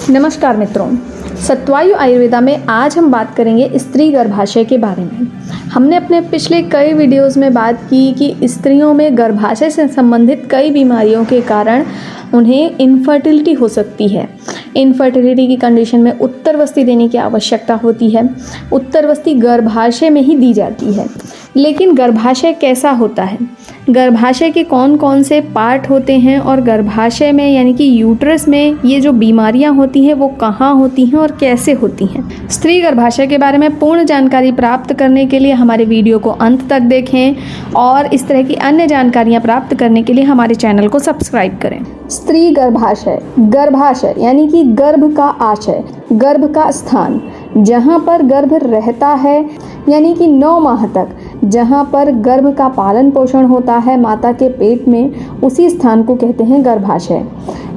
नमस्कार मित्रों, सत्वायु आयुर्वेदा में आज हम बात करेंगे स्त्री गर्भाशय के बारे में। हमने अपने पिछले कई वीडियोस में बात की कि स्त्रियों में गर्भाशय से संबंधित कई बीमारियों के कारण उन्हें इनफर्टिलिटी हो सकती है। इनफर्टिलिटी की कंडीशन में उत्तरवस्ती देने की आवश्यकता होती है। उत्तरवस्ती गर्भाशय में ही दी जाती है। लेकिन गर्भाशय कैसा होता है, गर्भाशय के कौन कौन से पार्ट होते हैं और गर्भाशय में यानी कि यूट्रस में ये जो बीमारियां होती हैं वो कहाँ होती हैं और कैसे होती हैं। स्त्री गर्भाशय के बारे में पूर्ण जानकारी प्राप्त करने के लिए हमारे वीडियो को अंत तक देखें और इस तरह की अन्य जानकारियां प्राप्त करने के लिए हमारे चैनल को सब्सक्राइब करें। स्त्री गर्भाशय, गर्भाशय यानी कि गर्भ का आशय, गर्भ का स्थान, जहाँ पर गर्भ रहता है यानी कि 9 माह तक जहाँ पर गर्भ का पालन पोषण होता है माता के पेट में, उसी स्थान को कहते हैं गर्भाशय।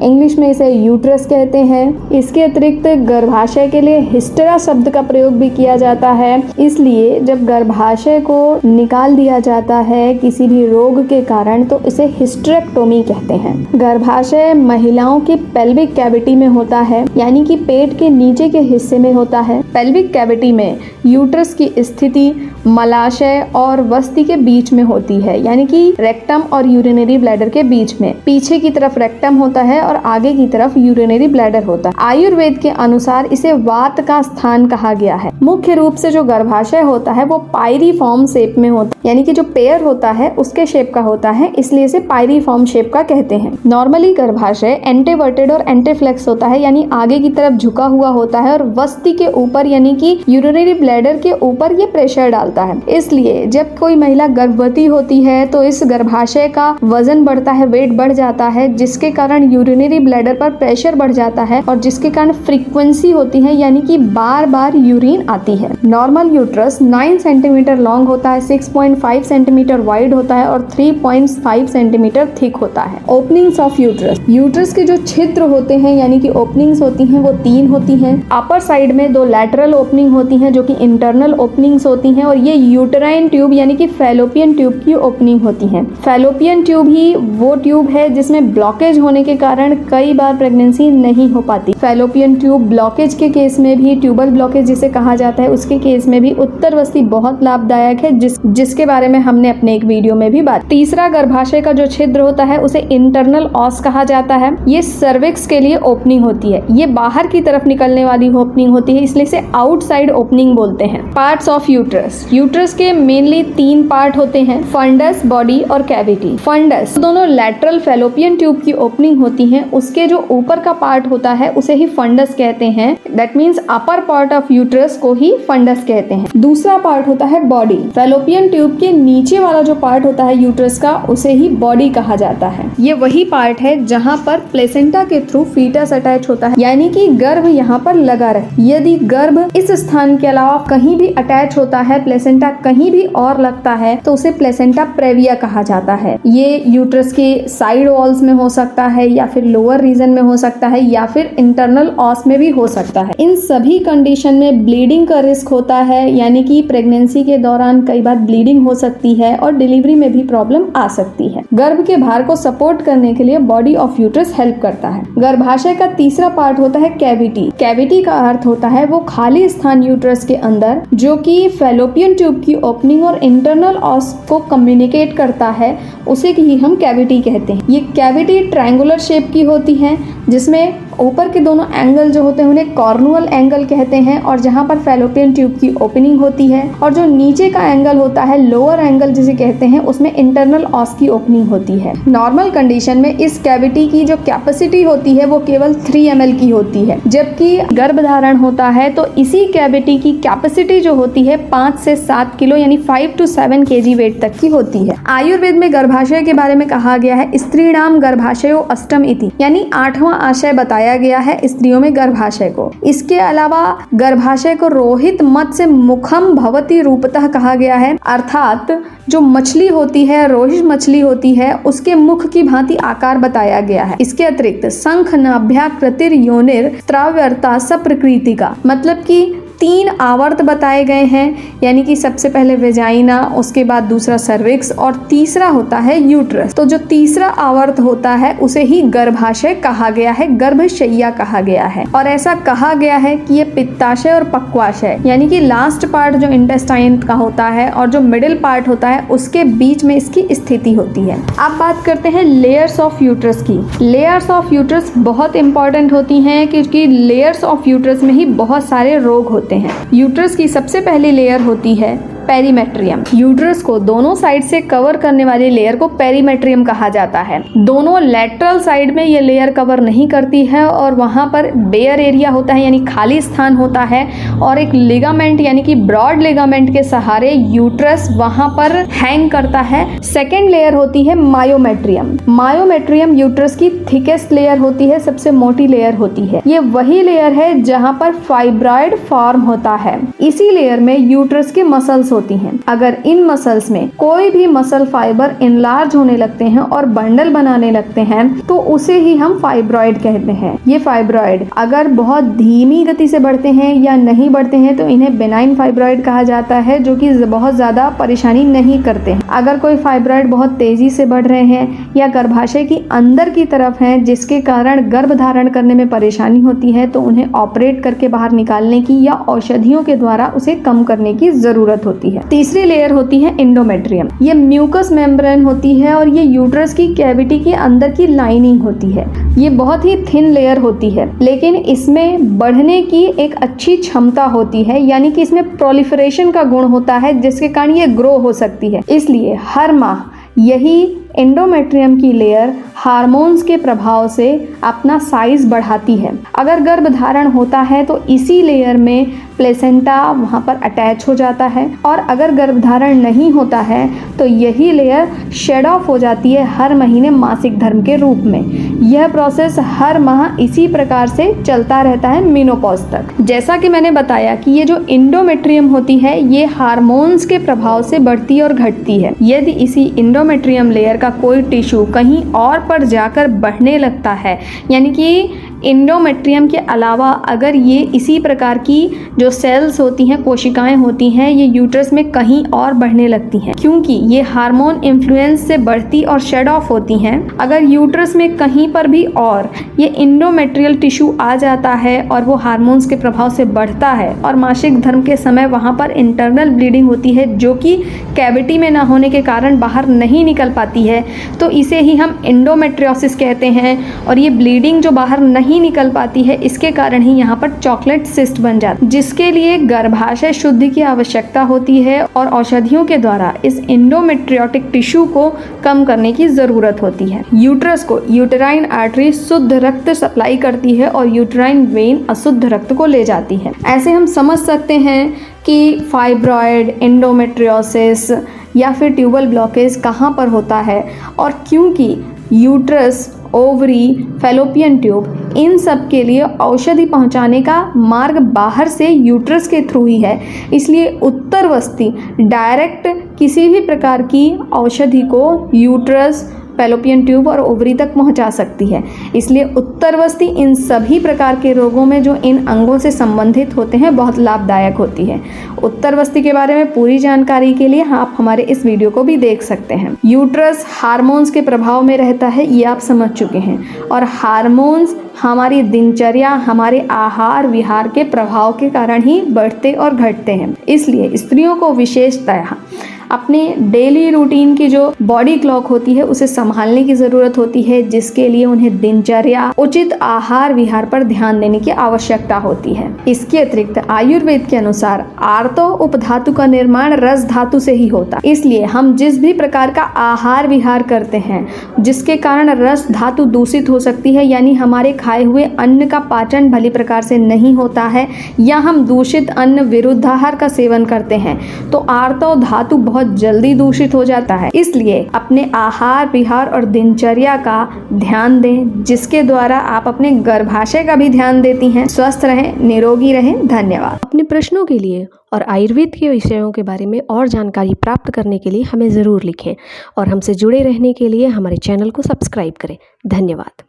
इंग्लिश में इसे यूट्रस कहते हैं। इसके अतिरिक्त गर्भाशय के लिए हिस्टेरा शब्द का प्रयोग भी किया जाता है। इसलिए जब गर्भाशय को निकाल दिया जाता है किसी भी रोग के कारण तो इसे हिस्टेरेक्टोमी कहते हैं। गर्भाशय महिलाओं की पेल्विक कैविटी में होता है यानी कि पेट के नीचे के हिस्से में होता है। पेल्विक कैविटी में यूट्रस की स्थिति मलाशय और वस्ती के बीच में होती है यानी कि रेक्टम और यूरिनरी ब्लैडर के बीच में। पीछे की तरफ रेक्टम होता है और आगे की तरफ यूरिनरी ब्लैडर होता है। आयुर्वेद के अनुसार इसे वात का स्थान कहा गया है। मुख्य रूप से जो गर्भाशय होता है वो पायरीफॉर्म शेप में होता है यानी कि जो पेयर होता है उसके शेप का होता है, इसलिए इसे पायरीफॉर्म शेप का कहते हैं। नॉर्मली गर्भाशय एंटीवर्टेड और एंटीफ्लेक्स होता है यानी आगे की तरफ झुका हुआ होता है और वस्ती के ऊपर यानी कि यूरिनरी ब्लैडर के ऊपर ये प्रेशर डालता है। इसलिए जब कोई महिला गर्भवती होती है तो इस गर्भाशय का वजन बढ़ता है, वेट बढ़ जाता है, जिसके कारण यूरिनरी ब्लैडर पर प्रेशर बढ़ जाता है और जिसके कारण फ्रीक्वेंसी होती है यानी कि बार बार यूरिन आती है। नॉर्मल यूट्रस 9 सेंटीमीटर लॉन्ग होता है, 6.5 सेंटीमीटर वाइड होता है और 3.5 सेंटीमीटर थिक होता है। ओपनिंग्स ऑफ यूट्रस, यूट्रस के जो छिद्र होते हैं यानी कि ओपनिंग्स होती हैं वो 3 होती हैं। अपर साइड में 2 लैटरल ओपनिंग होती हैं जो कि इंटरनल ओपनिंग्स होती हैं और ये यूटेराइन ट्यूब यानी कि फैलोपियन ट्यूब की ओपनिंग होती है। फैलोपियन ट्यूब ही वो ट्यूब है जिसमें ब्लॉकेज होने के कारण कई बार प्रेगनेंसी नहीं हो पाती। फैलोपियन ट्यूब ब्लॉकेज के केस में भी, ट्यूबल ब्लॉकेज जिसे कहा जाता है, उसके केस में भी उत्तरवस्ती बहुत लाभदायक है जिसके बारे में हमने अपने एक वीडियो में भी बात। तीसरा गर्भाशय का जो छिद्र होता है उसे इंटरनल ऑस कहा जाता है। ये सर्विक्स के लिए ओपनिंग होती है, ये बाहर की तरफ निकलने वाली ओपनिंग होती है, इसलिए इसे आउटसाइड ओपनिंग बोलते हैं। पार्ट्स ऑफ यूट्रस, यूट्रस के मेनली 3 पार्ट होते हैं, फंडस, बॉडी और कैविटी। फंडस दोनों लैटरल फैलोपियन ट्यूब की ओपनिंग होती है, उसके जो ऊपर का पार्ट होता है उसे ही फंडस कहते हैं। That means upper part of uterus को ही फंडस कहते हैं। दूसरा पार्ट होता है बॉडी, फैलोपियन ट्यूब के नीचे वाला जो पार्ट होता है यूट्रस का उसे ही बॉडी कहा जाता है। ये वही पार्ट है जहाँ पर प्लेसेंटा के थ्रू फीटस अटैच होता है यानी कि गर्भ यहाँ पर लगा रहे। यदि गर्भ इस स्थान के अलावा कहीं भी अटैच होता है, प्लेसेंटा कहीं भी और लगता है तो उसे प्लेसेंटा प्रेविया कहा जाता है। ये यूट्रस के साइड वॉल्स में हो सकता है या फिर लोअर रीजन में हो सकता है या फिर इंटरनल ऑस में भी हो सकता है। इन सभी कंडीशन में ब्लीडिंग का रिस्क होता है यानी कि प्रेगनेंसी के दौरान कई बार ब्लीडिंग हो सकती है और डिलीवरी में भी प्रॉब्लम आ सकती है। गर्भ के भार को सपोर्ट करने के लिए बॉडी ऑफ यूट्रस हेल्प करता है। गर्भाशय का तीसरा पार्ट होता है कैविटी। कैविटी का अर्थ होता है वो खाली स्थान यूट्रस के अंदर जो कि फैलोपियन ट्यूब की ओपनिंग और इंटरनल ऑस को कम्युनिकेट करता है, उसे ही हम कैविटी कहते हैं। ये कैविटी ट्रायंगुलर शेप की होती है जिसमें ऊपर के दोनों एंगल जो होते हैं उन्हें कॉर्नुअल एंगल कहते हैं और जहां पर फैलोपियन ट्यूब की ओपनिंग होती है और जो नीचे का एंगल होता है लोअर एंगल जिसे कहते हैं उसमें इंटरनल ऑस की ओपनिंग होती है। नॉर्मल कंडीशन में इस कैविटी की जो कैपेसिटी होती है वो केवल 3 ml की होती है, जबकि गर्भधारण होता है तो इसी कैविटी की कैपेसिटी जो होती है 5 से 7 किलो यानी 5 to 7 kg वेट तक की होती है। आयुर्वेद में गर्भाशय के बारे में कहा गया है स्त्रीणाम गर्भाशयो अष्टम इति यानी 8वां आशय बताया गया है स्त्रियों में गर्भाशय को। इसके अलावा गर्भाशय को रोहित मत से मुखम भवती रूपतः कहा गया है, अर्थात जो मछली होती है, रोहित मछली होती है, उसके मुख की भांति आकार बताया गया है। इसके अतिरिक्त शंख नाभ्याकृतिर योनिर त्राव्यर्ता सप्रकृति का मतलब कि 3 आवर्त बताए गए हैं, यानी कि सबसे पहले वेजाइना, उसके बाद दूसरा सर्विक्स और तीसरा होता है यूट्रस। तो जो तीसरा आवर्त होता है उसे ही गर्भाशय कहा गया है, गर्भशैया कहा गया है। और ऐसा कहा गया है कि ये पित्ताशय और पक्वाशय यानी कि लास्ट पार्ट जो इंटेस्टाइन का होता है और जो मिडिल पार्ट होता है उसके बीच में इसकी स्थिति होती है। अब बात करते हैं लेयर्स ऑफ यूट्रस की। लेयर्स ऑफ यूट्रस बहुत इंपॉर्टेंट होती हैं क्योंकि लेयर्स ऑफ यूट्रस में ही बहुत सारे रोग होते हैं। यूट्रस की सबसे पहली लेयर होती है पेरीमेट्रियम। यूट्रस को दोनों साइड से कवर करने वाली लेयर को पेरीमेट्रियम कहा जाता है। दोनों लेटरल साइड में ये लेयर कवर नहीं करती है और वहां पर बेयर एरिया होता है यानी खाली स्थान होता है और एक लिगामेंट यानी कि ब्रॉड लिगामेंट के सहारे यूट्रस वहां पर हैंग करता है। सेकेंड लेयर होती है मायोमेट्रियम। मायोमेट्रियम यूट्रस की थिकेस्ट लेयर होती है, सबसे मोटी लेयर होती है। ये वही लेयर है जहां पर फाइब्रॉइड फॉर्म होता है। इसी लेयर में यूट्रस के मसल्स होती हैं। अगर इन मसल्स में कोई भी मसल फाइबर इनलार्ज होने लगते हैं और बंडल बनाने लगते हैं तो उसे ही हम फाइब्रॉइड कहते हैं। ये फाइब्रॉइड अगर बहुत धीमी गति से बढ़ते हैं या नहीं बढ़ते हैं तो इन्हें बेनाइन फाइब्रॉइड कहा जाता है, जो कि बहुत ज्यादा परेशानी नहीं करते हैं। अगर कोई फाइब्रॉइड बहुत तेजी से बढ़ रहे हैं या गर्भाशय की अंदर की तरफ हैं जिसके कारण गर्भ धारण करने में परेशानी होती है तो उन्हें ऑपरेट करके बाहर निकालने की या औषधियों के द्वारा उसे कम करने की जरूरत होती है। तीसरी लेयर होती है एंडोमेट्रियम। ये म्यूकस मेम्ब्रेन होती है और ये यूट्रस की कैविटी के अंदर की लाइनिंग होती है। ये बहुत ही थिन लेयर होती है लेकिन इसमें बढ़ने की एक अच्छी क्षमता होती है, यानी कि इसमें प्रोलिफरेशन का गुण होता है जिसके कारण ये ग्रो हो सकती है। इसलिए हर माह यही एंडोमेट्रियम की लेयर हार्मोन्स के प्रभाव से अपना साइज बढ़ाती है। अगर गर्भधारण होता है तो इसी लेयर में प्लेसेंटा वहाँ पर अटैच हो जाता है और अगर गर्भधारण नहीं होता है तो यही लेयर शेड ऑफ हो जाती है हर महीने मासिक धर्म के रूप में। यह प्रोसेस हर माह इसी प्रकार से चलता रहता है मेनोपॉज तक। जैसा कि मैंने बताया कि ये जो एंडोमेट्रियम होती है ये हार्मोन्स के प्रभाव से बढ़ती और घटती है। यदि इसी एंडोमेट्रियम लेयर का कोई टिश्यू कहीं और पर जाकर बढ़ने लगता है, यानी कि एंडोमेट्रियम के अलावा अगर ये इसी प्रकार की जो सेल्स होती हैं, कोशिकाएं होती हैं, ये यूट्रस में कहीं और बढ़ने लगती हैं क्योंकि ये हार्मोन इन्फ्लुएंस से बढ़ती और शेड ऑफ होती हैं। अगर यूट्रस में कहीं पर भी और ये एंडोमेट्रियल टिश्यू आ जाता है और वो हार्मोन्स के प्रभाव से बढ़ता है और मासिक धर्म के समय वहाँ पर इंटरनल ब्लीडिंग होती है जो कि कैविटी में ना होने के कारण बाहर नहीं निकल पाती है, तो इसे ही हम एंडोमेट्रियोसिस कहते हैं। और ये ब्लीडिंग जो बाहर नहीं निकल पाती है इसके कारण ही यहाँ पर चॉकलेट सिस्ट बन जाता है, जिसके लिए गर्भाशय शुद्धि की आवश्यकता होती है और औषधियों के द्वारा इस एंडोमेट्रियोटिक टिश्यू को कम करने की जरूरत होती है। यूट्रस को यूटेराइन आर्टरी शुद्ध रक्त सप्लाई करती है और यूटेराइन वेन अशुद्ध रक्त को ले जाती है। ऐसे हम समझ सकते हैं कि फाइब्रॉइड, एंडोमेट्रियोसिस या फिर ट्यूबल ब्लॉकेज कहाँ पर होता है और क्योंकि यूट्रस, ओवरी, फैलोपियन ट्यूब इन सब के लिए औषधि पहुंचाने का मार्ग बाहर से यूट्रस के थ्रू ही है, इसलिए उत्तरवस्थी डायरेक्ट किसी भी प्रकार की औषधि को यूट्रस, फैलोपियन ट्यूब और ओवरी तक पहुंचा सकती है। इसलिए उत्तरवस्थी इन सभी प्रकार के रोगों में जो इन अंगों से संबंधित होते हैं बहुत लाभदायक होती है। उत्तरवस्थी के बारे में पूरी जानकारी के लिए आप हमारे इस वीडियो को भी देख सकते हैं। यूट्रस हार्मोन्स के प्रभाव में रहता है, ये आप समझ चुके हैं, और हार्मोन्स हमारी दिनचर्या, हमारे आहार विहार के प्रभाव के कारण ही बढ़ते और घटते हैं। इसलिए स्त्रियों को विशेषतः अपने डेली रूटीन की जो बॉडी क्लॉक होती है उसे संभालने की ज़रूरत होती है, जिसके लिए उन्हें दिनचर्या, उचित आहार विहार पर ध्यान देने की आवश्यकता होती है। इसके अतिरिक्त आयुर्वेद के अनुसार आर्तो उपधातु का निर्माण रस धातु से ही होता है। इसलिए हम जिस भी प्रकार का आहार विहार करते हैं जिसके कारण रस धातु दूषित हो सकती है, यानी हमारे खाए हुए अन्न का पाचन भली प्रकार से नहीं होता है या हम दूषित अन्न विरुद्धाहार का सेवन करते हैं तो आर्तो धातु बहुत जल्दी दूषित हो जाता है। इसलिए अपने आहार विहार और दिनचर्या का ध्यान दें, जिसके द्वारा आप अपने गर्भाशय का भी ध्यान देती हैं। स्वस्थ रहें, निरोगी रहें। धन्यवाद। अपने प्रश्नों के लिए और आयुर्वेद के विषयों के बारे में और जानकारी प्राप्त करने के लिए हमें ज़रूर लिखें और हमसे जुड़े रहने के लिए हमारे चैनल को सब्सक्राइब करें। धन्यवाद।